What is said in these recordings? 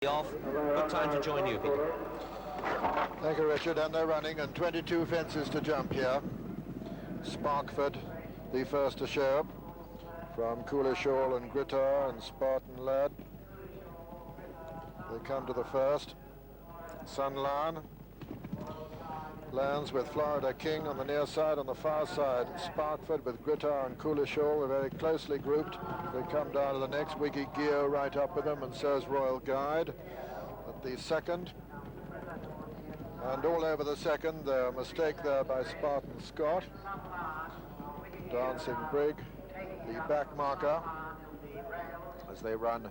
Off. Good time to join you, Peter. Thank you, Richard. And they're running, and 22 fences to jump here. Sparkford, the first to show, from Coolishall and Grittar and Spartan Lad. They come to the first. Sunlion lands with Florida King on the near side. On the far side, Sparkford with Grittar and Coolishall are very closely grouped. They come down to the next. Whiggie Gear right up with them, and so is Royal Guide at the second. And all over the second, a mistake there by Spartan Scott. Dancing Brig, the back marker, as they run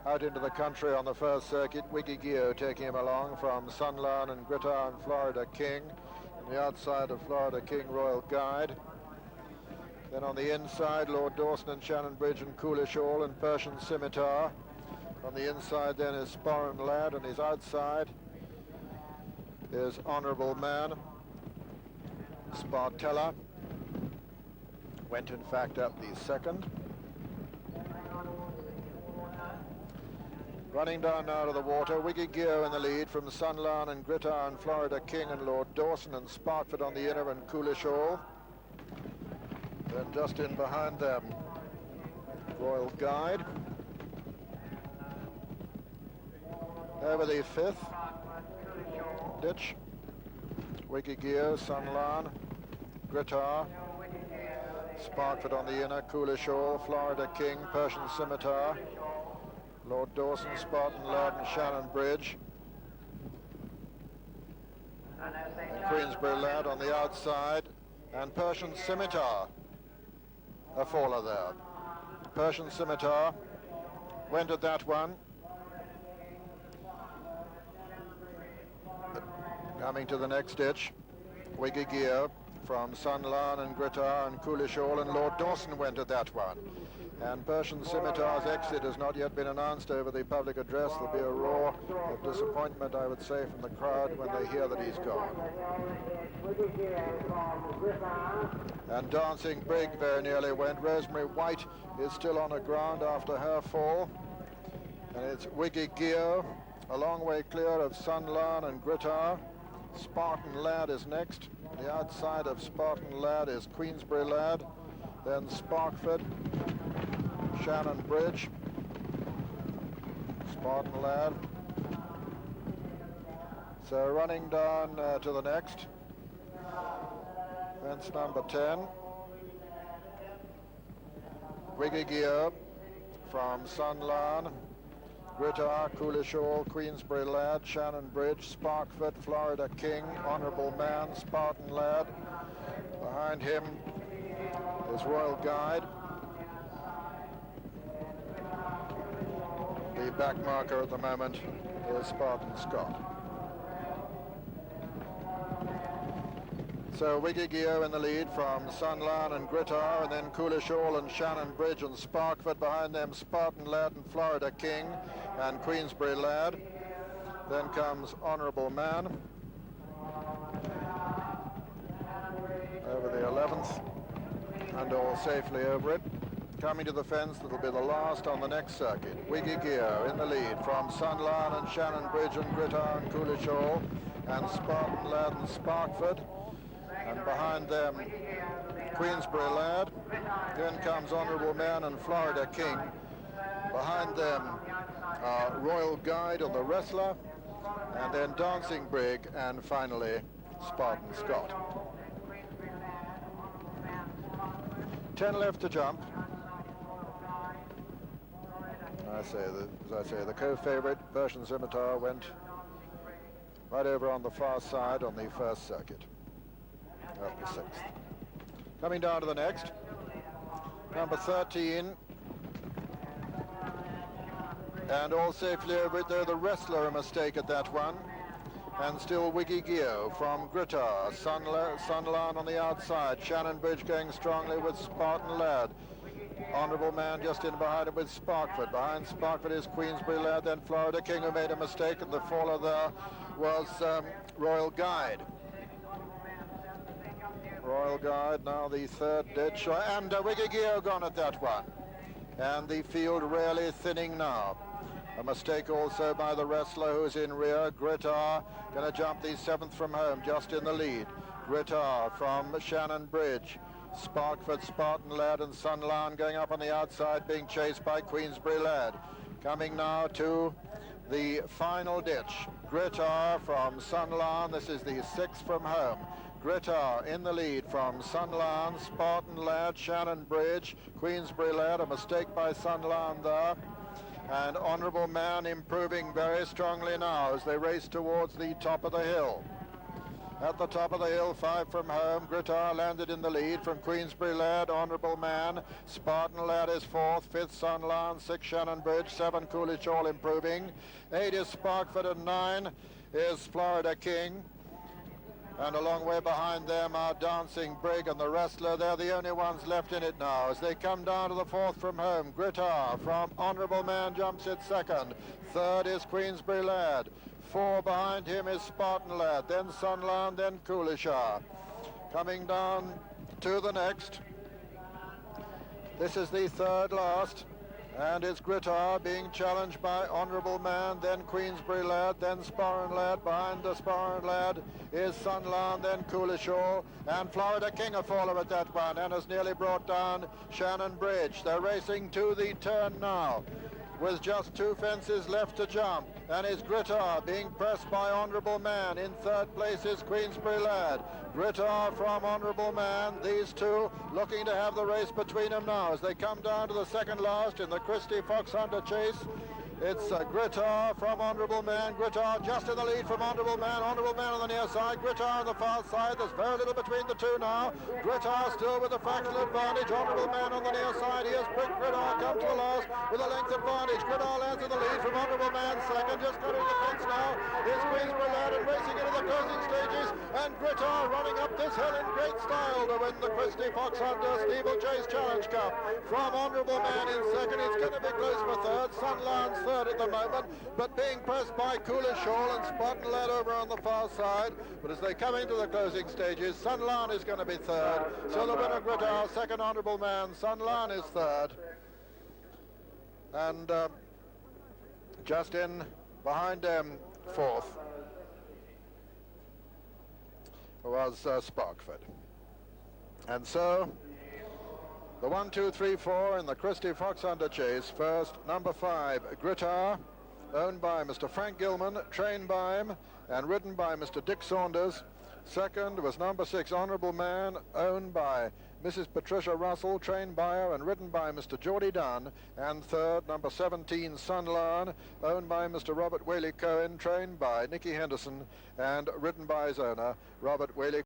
out into the country on the first circuit. Whiggie Gear taking him along from Sunlion and Grittar and Florida King. On the outside of Florida King, Royal Guide. Then on the inside, Lord Dawson and Shannon Bridge and Coolishall and Persian Scimitar. On the inside then is Sporran Lad, and his outside is Honourable Man. Spartella went in fact up the second. Running down now to the water, Whiggie Gear in the lead from Sunlion and Grittar and Florida King and Lord Dawson and Sparkford on the inner and Coolishall. Then just in behind them, Royal Guide. Over the fifth ditch, Whiggie Gear, Sunlion, Grittar, Sparkford on the inner, Coolishall, Florida King, Persian Scimitar, Lord Dawson, Spartan Lad and Shannon Bridge. And Queensbury Lad on the outside, and Persian Scimitar, a faller there. Persian Scimitar went at that one. Coming to the next ditch, Whiggie Gear from Sunlion and Grittar and Coolishall, and Lord Dawson went at that one. And Persian Scimitar's exit has not yet been announced over the public address. There'll be a roar of disappointment, I would say, from the crowd when they hear that he's gone. And Dancing Brig very nearly went. Rosemary White is still on the ground after her fall. And it's Whiggie Gear, a long way clear of Sunlion and Grittar. Spartan Lad is next. On the outside of Spartan Lad is Queensbury Lad, then Sparkford, Shannon Bridge, Spartan Lad. So running down to the next, fence number 10, Whiggie Gear from Sunlion, Grittar, Coolishall, Queensbury Lad, Shannon Bridge, Sparkford, Florida King, Honourable Man, Spartan Lad. Behind him is Royal Guide. The back marker at the moment is Spartan Scott. So Whiggie Gear in the lead from Sunlion and Grittar, and then Coolishall and Shannon Bridge and Sparkford. Behind them Spartan Lad and Florida King and Queensbury Lad. Then comes Honourable Man over the 11th, and all safely over it. Coming to the fence, that'll be the last on the next circuit. Whiggie Gear in the lead from Sunlion and Shannon Bridge and Grittar and Coolishall and Spartan Lad and Sparkford. And behind them, Queensbury Lad. Then comes Honourable Man and Florida King. Behind them, Royal Guide on the wrestler, and then Dancing Brig, and finally, Spartan Scott. 10 left to jump. As I say, the co-favourite, Persian Scimitar, went right over on the far side on the first circuit. Up the 6th. Coming down to the next, number 13, and all safely over it, though the wrestler a mistake at that one, and still Whiggie Gear from Grittar, Sunlion on the outside, Shannon Bridge going strongly with Spartan Lad, Honourable Man just in behind him with Sparkford. Behind Sparkford is Queensbury Lad, then Florida King, who made a mistake, and the faller there was Royal Guide. Royal Guide, now the third ditch, and Whiggie Gear gone at that one. And the field really thinning now. A mistake also by the wrestler who's in rear. Grittar going to jump the 7th from home, just in the lead. Grittar from Shannon Bridge. Sparkford, Spartan Lad and Sunlan going up on the outside, being chased by Queensbury Lad. Coming now to the final ditch. Grittar from Sunlan. This is the 6th from home. Grittar in the lead from Sunlan, Spartan Lad, Shannon Bridge, Queensbury Lad. A mistake by Sunlan there. And Honourable Man improving very strongly now as they race towards the top of the hill. At the top of the hill, 5 from home. Grittar landed in the lead from Queensbury Lad, Honourable Man. Spartan Lad is 4th, 5th Sunlan, 6 Shannon Bridge, 7 Coolishall improving. 8 is Sparkford and 9 is Florida King. And a long way behind them are Dancing Brig and the wrestler. They're the only ones left in it now as they come down to the 4th from home. Grittar from Honourable Man jumps it 2nd. 3rd is Queensbury Lad. 4 behind him is Spartan Lad, then Sunlan, then Coolishall. Coming down to the next. This is the 3rd last. And it's Grittar being challenged by Honourable Man, then Queensbury Lad, then Sparran Lad. Behind the Sparran Lad is Sunlan, then Coolishall, and Florida King a faller at that one, and has nearly brought down Shannon Bridge. They're racing to the turn now, with just 2 fences left to jump, and it's Grittar being pressed by Honourable Man. In 3rd place is Queensbury Lad. Grittar from Honourable Man. These two looking to have the race between them now as they come down to the 2nd last in the Christie Foxhunter chase. It's Grittar from Honourable Man. Grittar just in the lead from Honourable Man. Honourable Man on the near side. Grittar on the far side. There's very little between the two now. Grittar still with a fractional advantage. Honourable Man on the near side. Here's Grittar come to the last with a length advantage. Grittar lands in the lead from Honourable Man. 2nd, just got to the fence now. Here's Queensbury Lad and racing into the closing stages. And Grittar running up this hill in great style to win the Christie Foxhunter Steeplechase Challenge Cup. From Honourable Man in 2nd. It's going to be close for 3rd. Sunlan's 3rd at the moment, but being pressed by Coolishall and Spartan Lad over on the far side. But as they come into the closing stages, Sunlan is going to be 3rd. So the winner, Grittar, 2nd Honourable Man. Sunlan is 3rd. And just in behind them, 4th, was Sparkford. And so the 1, 2, 3, 4 in the Christie Foxhunter chase. First, number 5, Grittar, owned by Mr. Frank Gilman, trained by him and ridden by Mr. Dick Saunders. 2nd was number 6, Honourable Man, owned by Mrs. Patricia Russell, trained by her and ridden by Mr. Geordie Dunn. And 3rd, number 17, Sunlan, owned by Mr. Robert Whaley Cohen, trained by Nicky Henderson and ridden by his owner, Robert Whaley